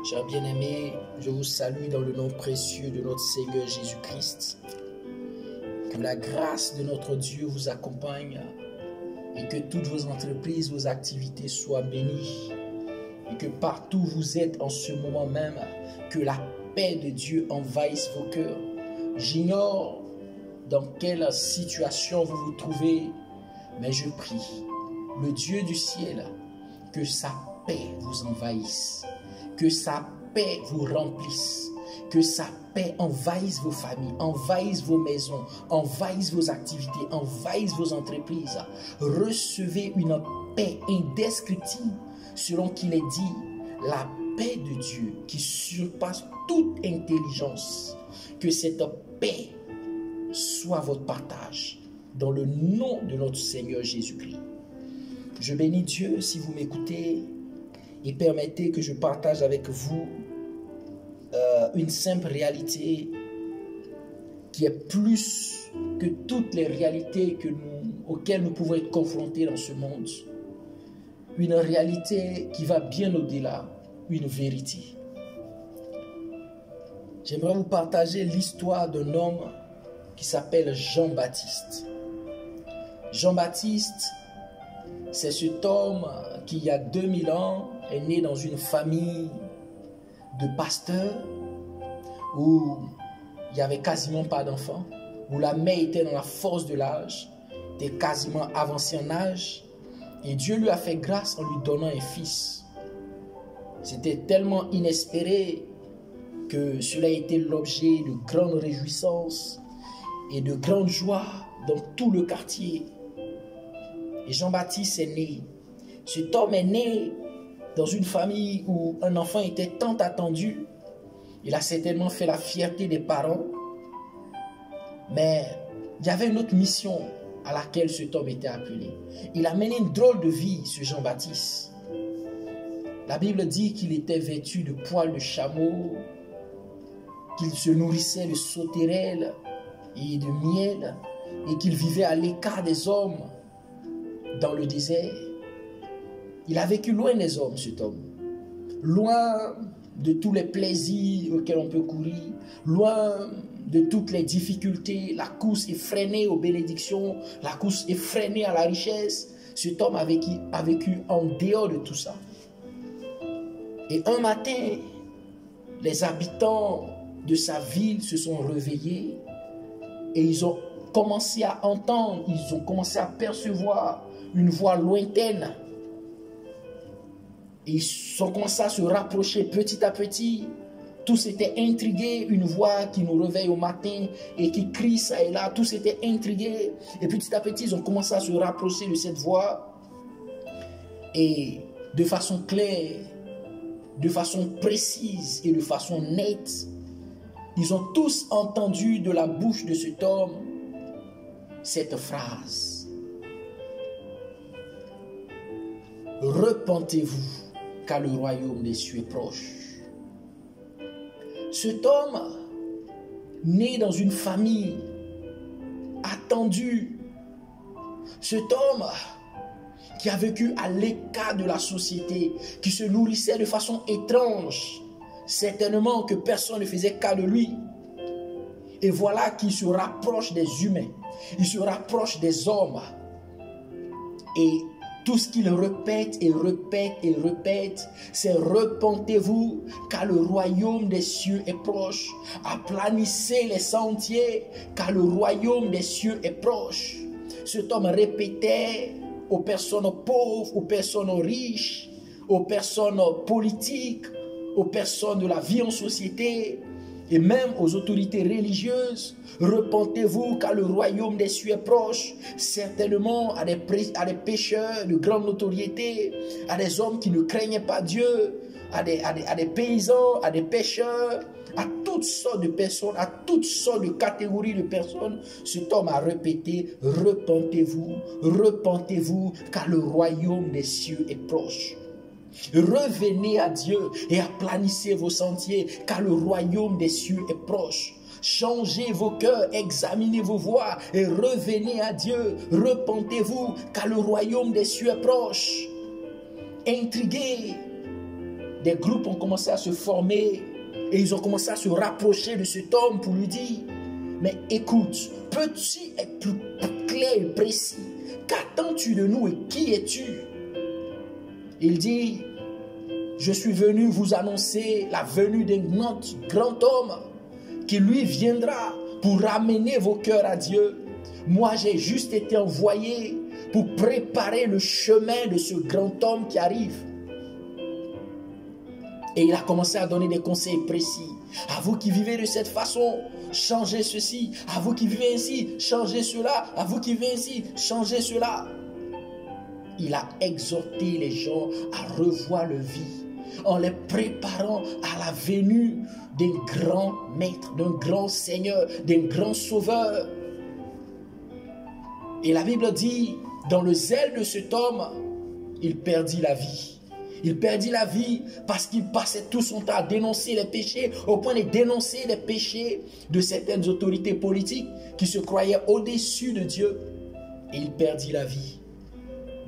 Chers bien-aimés, je vous salue dans le nom précieux de notre Seigneur Jésus-Christ. Que la grâce de notre Dieu vous accompagne et que toutes vos entreprises, vos activités soient bénies. Et que partout où vous êtes en ce moment même, que la paix de Dieu envahisse vos cœurs. J'ignore dans quelle situation vous vous trouvez, mais je prie, le Dieu du ciel, que sa paix vous envahisse, que sa paix vous remplisse, que sa paix envahisse vos familles, envahisse vos maisons, envahisse vos activités, envahisse vos entreprises. Recevez une paix indescriptible, selon qu'il est dit, la paix de Dieu qui surpasse toute intelligence. Que cette paix soit votre partage dans le nom de notre Seigneur Jésus-Christ. Je bénis Dieu si vous m'écoutez et permettez que je partage avec vous une simple réalité qui est plus que toutes les réalités auxquelles nous pouvons être confrontés dans ce monde. Une réalité qui va bien au-delà, une vérité. J'aimerais vous partager l'histoire d'un homme qui s'appelle Jean-Baptiste. Jean-Baptiste, c'est cet homme qui, il y a 2000 ans, est né dans une famille de pasteurs où il n'y avait quasiment pas d'enfants, où la mère était dans la force de l'âge, était quasiment avancée en âge, et Dieu lui a fait grâce en lui donnant un fils. C'était tellement inespéré que cela a été l'objet de grandes réjouissances et de grandes joies dans tout le quartier. Et Jean-Baptiste est né. Cet homme est né dans une famille où un enfant était tant attendu. Il a certainement fait la fierté des parents. Mais il y avait une autre mission à laquelle cet homme était appelé. Il a mené une drôle de vie, ce Jean-Baptiste. La Bible dit qu'il était vêtu de poils de chameau, qu'il se nourrissait de sauterelles et de miel, et qu'il vivait à l'écart des hommes dans le désert. Il a vécu loin des hommes, cet homme. Loin de tous les plaisirs auxquels on peut courir, loin de toutes les difficultés, la course effrénée aux bénédictions, la course effrénée à la richesse. Cet homme a vécu en dehors de tout ça. Et un matin, les habitants de sa ville se sont réveillés et ils ont commencé à entendre, ils ont commencé à percevoir une voix lointaine. Et ils ont commencé à se rapprocher petit à petit. Tous étaient intrigués, une voix qui nous réveille au matin et qui crie ça et là. Tous étaient intrigués et petit à petit ils ont commencé à se rapprocher de cette voix. Et de façon claire, de façon précise et de façon nette, ils ont tous entendu de la bouche de cet homme cette phrase. Repentez-vous, car le royaume des cieux est proche. Cet homme, né dans une famille attendue, cet homme qui a vécu à l'écart de la société, qui se nourrissait de façon étrange, certainement que personne ne faisait cas de lui. Et voilà qu'il se rapproche des humains, il se rapproche des hommes. Et tout ce qu'il répète et répète et répète, c'est repentez-vous, car le royaume des cieux est proche. Aplanissez les sentiers, car le royaume des cieux est proche. Cet homme répétait aux personnes pauvres, aux personnes riches, aux personnes politiques, aux personnes de la vie en société et même aux autorités religieuses. Repentez-vous car le royaume des cieux est proche. Certainement à des pécheurs de grande notoriété, à des hommes qui ne craignaient pas Dieu, à des paysans, à des pêcheurs, à toutes sortes de personnes, à toutes sortes de catégories de personnes. Cet homme a répété, repentez-vous, repentez-vous, car le royaume des cieux est proche. Revenez à Dieu et aplanissez vos sentiers, car le royaume des cieux est proche. Changez vos cœurs, examinez vos voies et revenez à Dieu. Repentez-vous, car le royaume des cieux est proche. Intrigués, des groupes ont commencé à se former et ils ont commencé à se rapprocher de cet homme pour lui dire, mais écoute, peux-tu être plus clair et précis? Qu'attends-tu de nous et qui es-tu? Il dit, je suis venu vous annoncer la venue d'un grand homme qui lui viendra pour ramener vos cœurs à Dieu. Moi, j'ai juste été envoyé pour préparer le chemin de ce grand homme qui arrive. Et il a commencé à donner des conseils précis. À vous qui vivez de cette façon, changez ceci. À vous qui vivez ainsi, changez cela. À vous qui vivez ainsi, changez cela. Il a exhorté les gens à revoir leur vie en les préparant à la venue d'un grand maître, d'un grand Seigneur, d'un grand Sauveur. Et la Bible dit, dans le zèle de cet homme, il perdit la vie. Il perdit la vie parce qu'il passait tout son temps à dénoncer les péchés, au point de dénoncer les péchés de certaines autorités politiques qui se croyaient au-dessus de Dieu. Et il perdit la vie.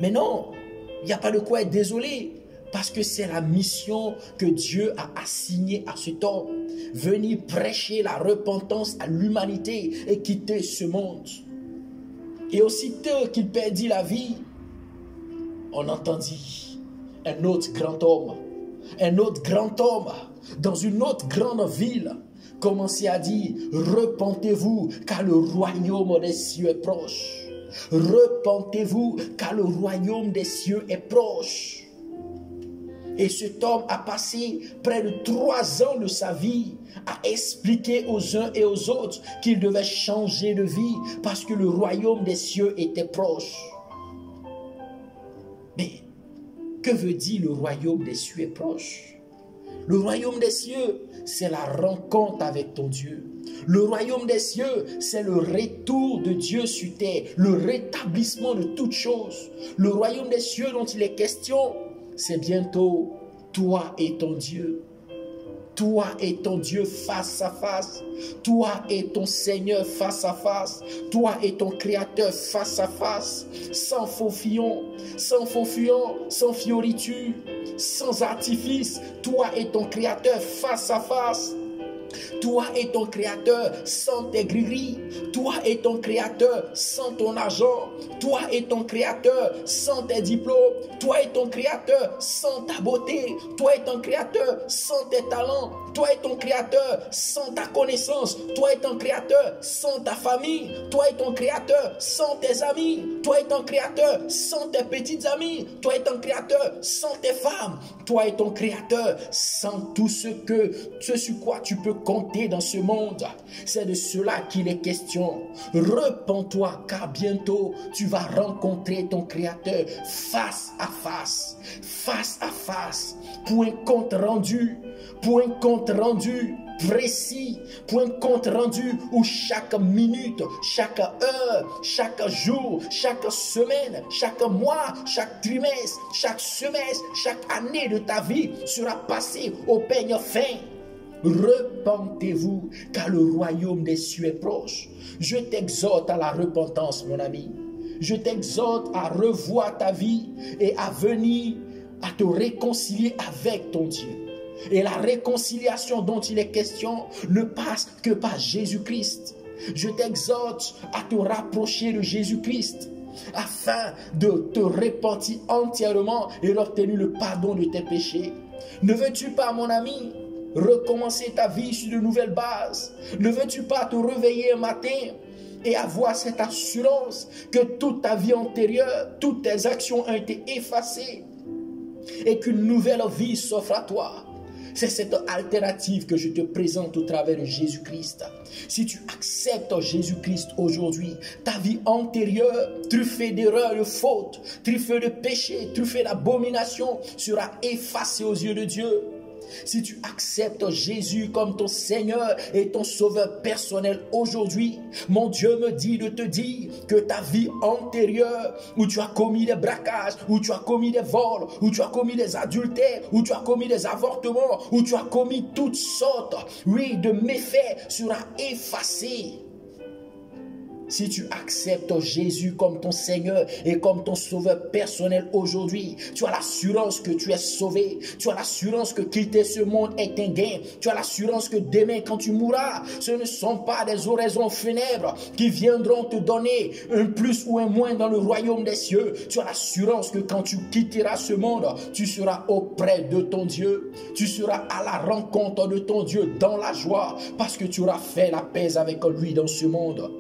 Mais non, il n'y a pas de quoi être désolé, parce que c'est la mission que Dieu a assignée à cet homme. Venir prêcher la repentance à l'humanité et quitter ce monde. Et aussitôt qu'il perdit la vie, on entendit un autre grand homme dans une autre grande ville commencer à dire, repentez-vous car le royaume des cieux est proche. Repentez-vous car le royaume des cieux est proche. Et cet homme a passé près de 3 ans de sa vie à expliquer aux uns et aux autres qu'ils devaient changer de vie parce que le royaume des cieux était proche. Mais que veut dire le royaume des cieux est proche? Le royaume des cieux, c'est la rencontre avec ton Dieu. Le royaume des cieux, c'est le retour de Dieu sur terre, le rétablissement de toutes choses. Le royaume des cieux dont il est question, c'est bientôt toi et ton Dieu. Toi et ton Dieu face à face. Toi et ton Seigneur face à face. Toi et ton Créateur face à face. Sans faux fuyant, sans fioriture, sans artifice. Toi et ton Créateur face à face. Toi et ton Créateur sans tes grilleries. Toi et ton Créateur sans ton argent. Toi et ton Créateur sans tes diplômes. Toi et ton Créateur sans ta beauté. Toi et ton Créateur sans tes talents. Toi et ton Créateur sans ta connaissance. Toi et ton Créateur sans ta famille. Toi et ton Créateur sans tes amis. Toi et ton Créateur sans tes petites amies. Toi et ton Créateur sans tes femmes. Toi et ton Créateur sans tout ce sur quoi tu peux compter dans ce monde. C'est de cela qu'il est question. Repens-toi car bientôt tu vas rencontrer ton Créateur face à face. Face à face. Pour un compte rendu précis, pour un compte rendu où chaque minute, chaque heure, chaque jour, chaque semaine, chaque mois, chaque trimestre, chaque semestre, chaque année de ta vie sera passée au peigne fin. Repentez-vous car le royaume des cieux est proche. Je t'exhorte à la repentance, mon ami. Je t'exhorte à revoir ta vie et à venir à te réconcilier avec ton Dieu. Et la réconciliation dont il est question ne passe que par Jésus-Christ. Je t'exhorte à te rapprocher de Jésus-Christ afin de te repentir entièrement et d'obtenir le pardon de tes péchés. Ne veux-tu pas, mon ami, recommencer ta vie sur de nouvelles bases? Ne veux-tu pas te réveiller un matin et avoir cette assurance que toute ta vie antérieure, toutes tes actions ont été effacées et qu'une nouvelle vie s'offre à toi? C'est cette alternative que je te présente au travers de Jésus-Christ. Si tu acceptes Jésus-Christ aujourd'hui, ta vie antérieure, truffée d'erreurs, de fautes, truffée de péchés, truffée d'abominations, sera effacée aux yeux de Dieu. Si tu acceptes Jésus comme ton Seigneur et ton Sauveur personnel aujourd'hui, mon Dieu me dit de te dire que ta vie antérieure, où tu as commis des braquages, où tu as commis des vols, où tu as commis des adultères, où tu as commis des avortements, où tu as commis toutes sortes, oui, de méfaits, sera effacée. Si tu acceptes Jésus comme ton Seigneur et comme ton Sauveur personnel aujourd'hui, tu as l'assurance que tu es sauvé. Tu as l'assurance que quitter ce monde est un gain. Tu as l'assurance que demain, quand tu mourras, ce ne sont pas des oraisons funèbres qui viendront te donner un plus ou un moins dans le royaume des cieux. Tu as l'assurance que quand tu quitteras ce monde, tu seras auprès de ton Dieu. Tu seras à la rencontre de ton Dieu dans la joie parce que tu auras fait la paix avec lui dans ce monde.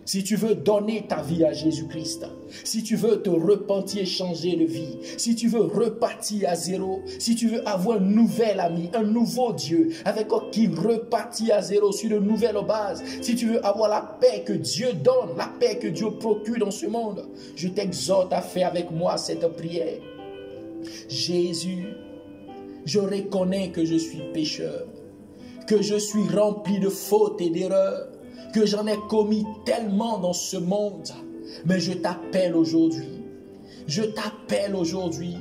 Si tu veux donner ta vie à Jésus-Christ, si tu veux te repentir, changer de vie, si tu veux repartir à zéro, si tu veux avoir un nouvel ami, un nouveau Dieu avec qui repartir à zéro sur de nouvelles bases, si tu veux avoir la paix que Dieu donne, la paix que Dieu procure dans ce monde, je t'exhorte à faire avec moi cette prière. Jésus, je reconnais que je suis pécheur, que je suis rempli de fautes et d'erreurs, que j'en ai commis tellement dans ce monde. Mais je t'appelle aujourd'hui. Je t'appelle aujourd'hui.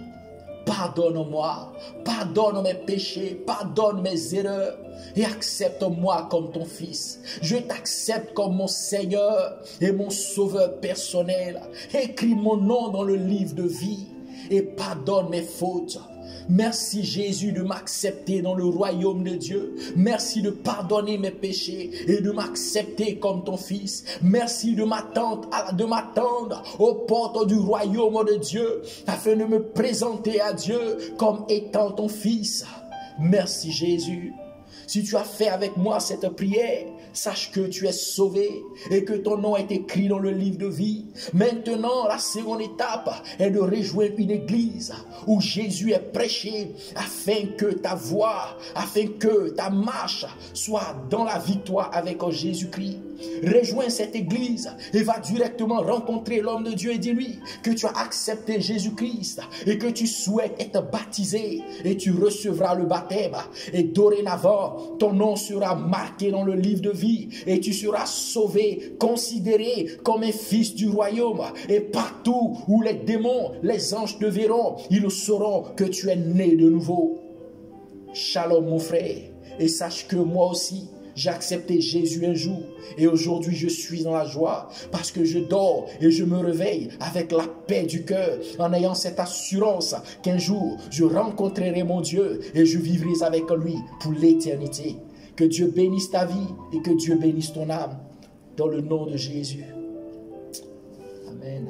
Pardonne-moi. Pardonne mes péchés. Pardonne mes erreurs. Et accepte-moi comme ton fils. Je t'accepte comme mon Seigneur et mon Sauveur personnel. Écris mon nom dans le livre de vie. Et pardonne mes fautes. Merci Jésus de m'accepter dans le royaume de Dieu. Merci de pardonner mes péchés et de m'accepter comme ton fils. Merci de m'attendre aux portes du royaume de Dieu afin de me présenter à Dieu comme étant ton fils. Merci Jésus. Si tu as fait avec moi cette prière, sache que tu es sauvé et que ton nom est écrit dans le livre de vie. Maintenant, la seconde étape est de rejoindre une église où Jésus est prêché afin que ta voix, afin que ta marche soit dans la victoire avec Jésus-Christ. Rejoins cette église et va directement rencontrer l'homme de Dieu et dis-lui que tu as accepté Jésus-Christ et que tu souhaites être baptisé et tu recevras le baptême. Et dorénavant, ton nom sera marqué dans le livre de vie et tu seras sauvé, considéré comme un fils du royaume. Et partout où les démons, les anges te verront, ils sauront que tu es né de nouveau. Shalom mon frère, et sache que moi aussi, j'ai accepté Jésus un jour et aujourd'hui je suis dans la joie parce que je dors et je me réveille avec la paix du cœur en ayant cette assurance qu'un jour je rencontrerai mon Dieu et je vivrai avec lui pour l'éternité. Que Dieu bénisse ta vie et que Dieu bénisse ton âme dans le nom de Jésus. Amen.